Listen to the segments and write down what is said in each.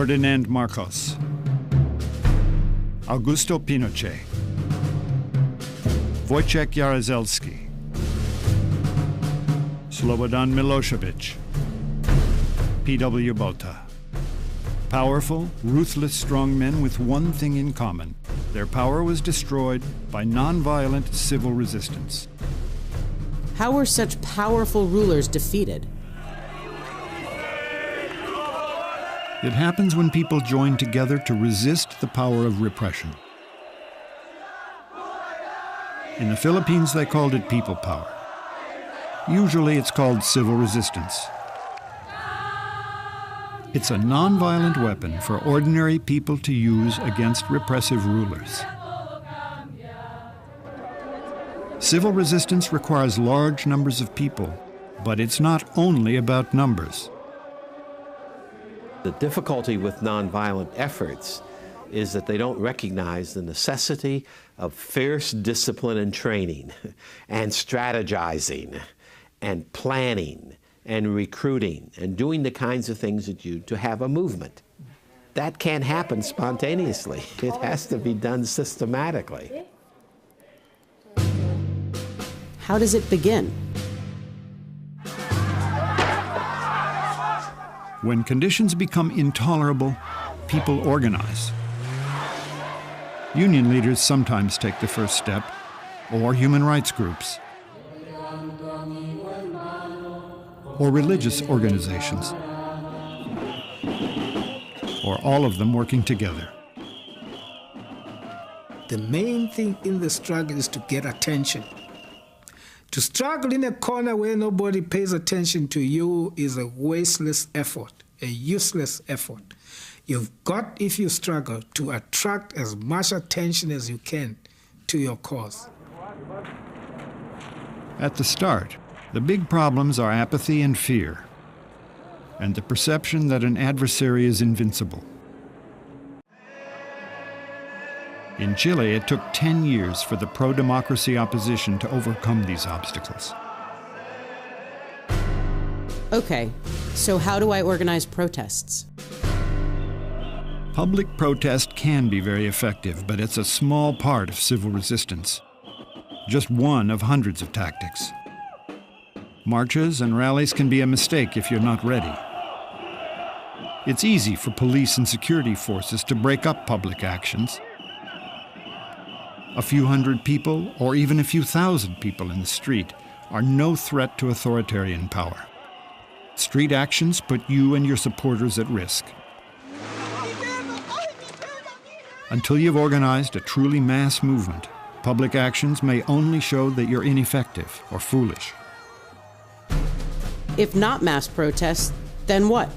Ferdinand Marcos, Augusto Pinochet, Wojciech Jaruzelski, Slobodan Milosevic, P.W. Botha. Powerful, ruthless strong men with one thing in common. Their power was destroyed by nonviolent civil resistance. How were such powerful rulers defeated? It happens when people join together to resist the power of repression. In the Philippines, they called it people power. Usually it's called civil resistance. It's a nonviolent weapon for ordinary people to use against repressive rulers. Civil resistance requires large numbers of people, but it's not only about numbers. The difficulty with nonviolent efforts is that they don't recognize the necessity of fierce discipline and training, and strategizing, and planning, and recruiting, and doing the kinds of things that you do to have a movement. That can't happen spontaneously. It has to be done systematically. How does it begin? When conditions become intolerable, people organize. Union leaders sometimes take the first step, or human rights groups, or religious organizations, or all of them working together. The main thing in the struggle is to get attention. To struggle in a corner where nobody pays attention to you is a wasteless effort, a useless effort. You've got, if you struggle, to attract as much attention as you can to your cause. At the start, the big problems are apathy and fear, and the perception that an adversary is invincible. In Chile, it took 10 years for the pro-democracy opposition to overcome these obstacles. Okay, so how do I organize protests? Public protest can be very effective, but it's a small part of civil resistance. Just one of hundreds of tactics. Marches and rallies can be a mistake if you're not ready. It's easy for police and security forces to break up public actions. A few hundred people, or even a few thousand people in the street, are no threat to authoritarian power. Street actions put you and your supporters at risk. Until you've organized a truly mass movement, public actions may only show that you're ineffective or foolish. If not mass protests, then what?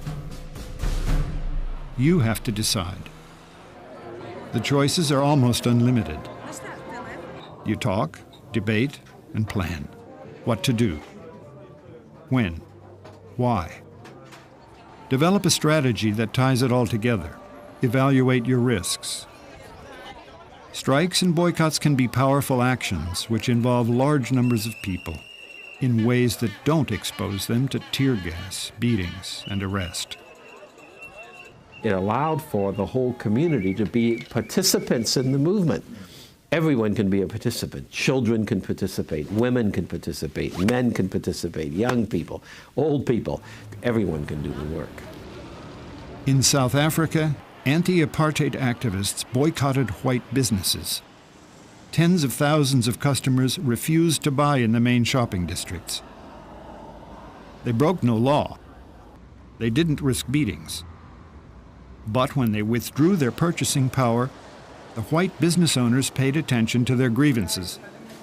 You have to decide. The choices are almost unlimited. You talk, debate, and plan. What to do. When. Why. Develop a strategy that ties it all together. Evaluate your risks. Strikes and boycotts can be powerful actions which involve large numbers of people in ways that don't expose them to tear gas, beatings, and arrest. It allowed for the whole community to be participants in the movement. Everyone can be a participant. Children can participate, women can participate, men can participate, young people, old people. Everyone can do the work. In South Africa, anti-apartheid activists boycotted white businesses. Tens of thousands of customers refused to buy in the main shopping districts. They broke no law. They didn't risk beatings. But when they withdrew their purchasing power, the white business owners paid attention to their grievances,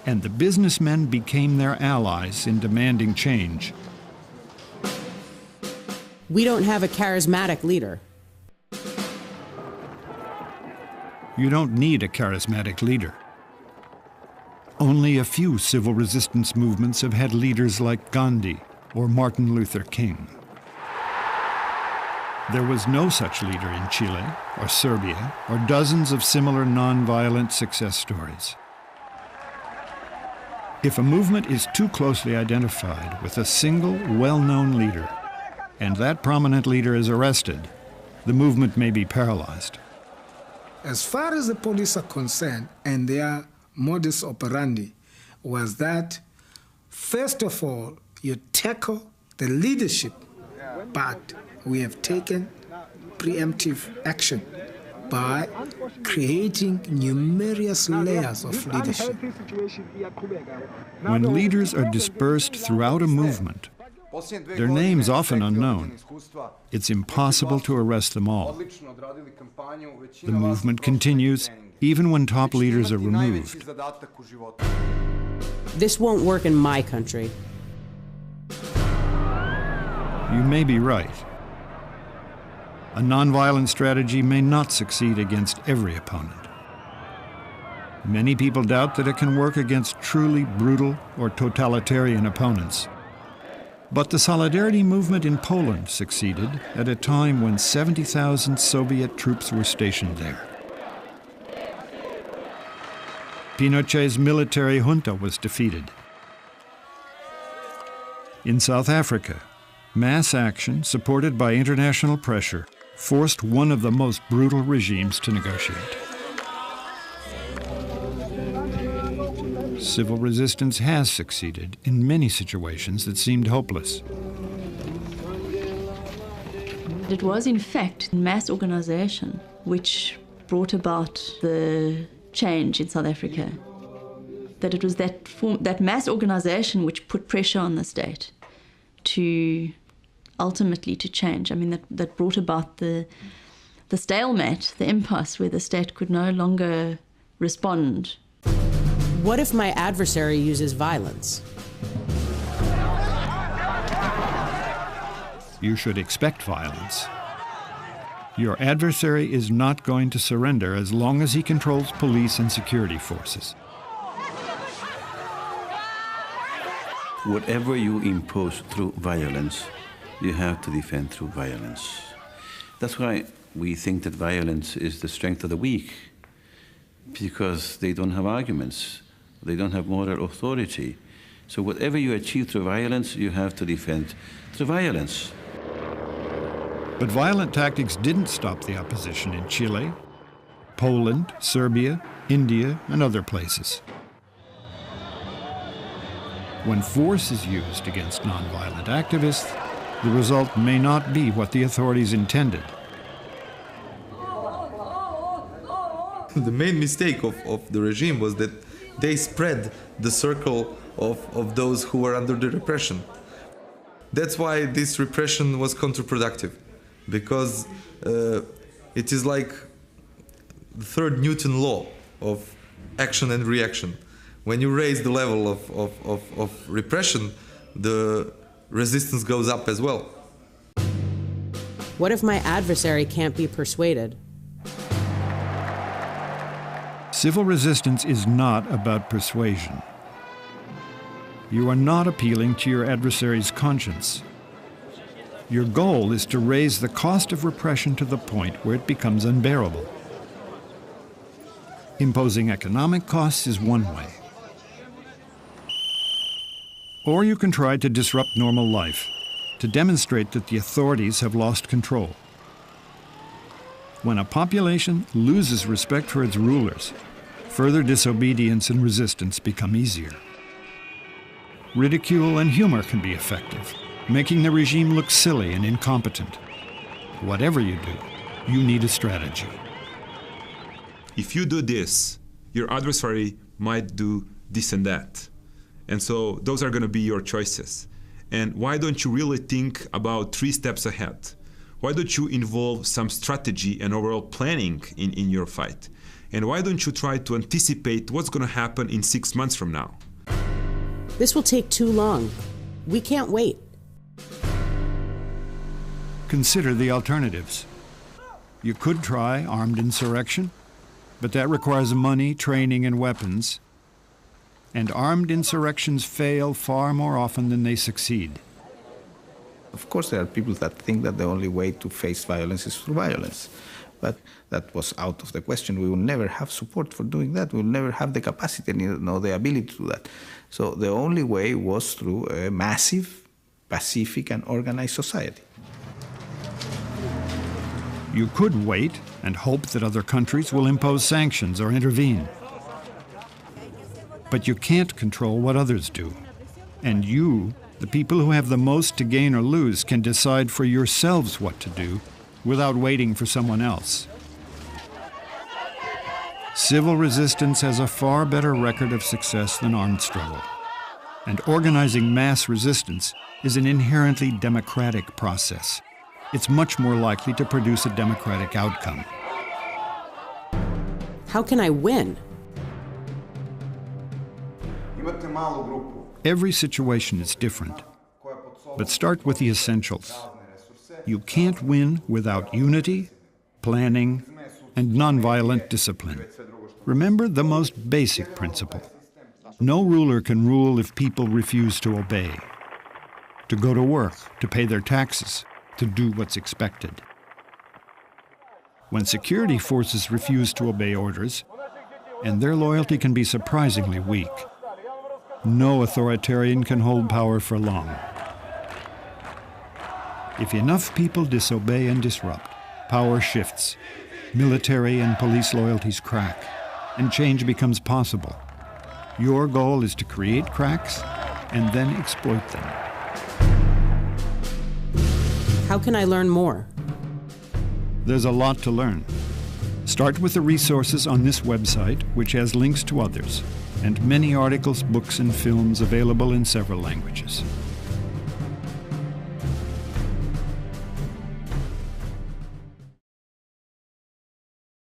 and the businessmen became their allies in demanding change. We don't have a charismatic leader. You don't need a charismatic leader. Only a few civil resistance movements have had leaders like Gandhi or Martin Luther King. There was no such leader in Chile or Serbia or dozens of similar nonviolent success stories. If a movement is too closely identified with a single well-known leader, and that prominent leader is arrested, the movement may be paralyzed. As far as the police are concerned, and their modus operandi was that, first of all, you tackle the leadership, but we have taken preemptive action by creating numerous layers of leadership. When leaders are dispersed throughout a movement, their names often unknown, it's impossible to arrest them all. The movement continues even when top leaders are removed. This won't work in my country. You may be right. A nonviolent strategy may not succeed against every opponent. Many people doubt that it can work against truly brutal or totalitarian opponents. But the Solidarity movement in Poland succeeded at a time when 70,000 Soviet troops were stationed there. Pinochet's military junta was defeated. In South Africa, mass action, supported by international pressure, forced one of the most brutal regimes to negotiate. Civil resistance has succeeded in many situations that seemed hopeless. It was, in fact, mass organization which brought about the change in South Africa. That it was that mass organization which put pressure on the state to ultimately to change. I mean, that brought about the stalemate, the impasse where the state could no longer respond. What if my adversary uses violence? You should expect violence. Your adversary is not going to surrender as long as he controls police and security forces. Whatever you impose through violence, you have to defend through violence. That's why we think that violence is the strength of the weak, because they don't have arguments. They don't have moral authority. So whatever you achieve through violence, you have to defend through violence. But violent tactics didn't stop the opposition in Chile, Poland, Serbia, India, and other places. When force is used against nonviolent activists, the result may not be what the authorities intended. The main mistake of the regime was that they spread the circle of those who were under the repression. That's why this repression was counterproductive, because it is like the third Newton law of action and reaction. When you raise the level of repression, the resistance goes up as well. What if my adversary can't be persuaded? Civil resistance is not about persuasion. You are not appealing to your adversary's conscience. Your goal is to raise the cost of repression to the point where it becomes unbearable. Imposing economic costs is one way. Or you can try to disrupt normal life, to demonstrate that the authorities have lost control. When a population loses respect for its rulers, further disobedience and resistance become easier. Ridicule and humor can be effective, making the regime look silly and incompetent. Whatever you do, you need a strategy. If you do this, your adversary might do this and that. And so those are going to be your choices. And why don't you really think about 3 steps ahead? Why don't you involve some strategy and overall planning in your fight? And why don't you try to anticipate what's going to happen in 6 months from now? This will take too long. We can't wait. Consider the alternatives. You could try armed insurrection, but that requires money, training, and weapons. And armed insurrections fail far more often than they succeed. Of course, there are people that think that the only way to face violence is through violence. But that was out of the question. We will never have support for doing that. We will never have the capacity, nor the ability to do that. So the only way was through a massive, pacific, and organized society. You could wait and hope that other countries will impose sanctions or intervene. But you can't control what others do. And you, the people who have the most to gain or lose, can decide for yourselves what to do without waiting for someone else. Civil resistance has a far better record of success than armed struggle. And organizing mass resistance is an inherently democratic process. It's much more likely to produce a democratic outcome. How can I win? Every situation is different, but start with the essentials. You can't win without unity, planning, and nonviolent discipline. Remember the most basic principle. No ruler can rule if people refuse to obey, to go to work, to pay their taxes, to do what's expected. When security forces refuse to obey orders, and their loyalty can be surprisingly weak, no authoritarian can hold power for long. If enough people disobey and disrupt, power shifts, military and police loyalties crack, and change becomes possible. Your goal is to create cracks and then exploit them. How can I learn more? There's a lot to learn. Start with the resources on this website, which has links to others, and many articles, books, and films available in several languages.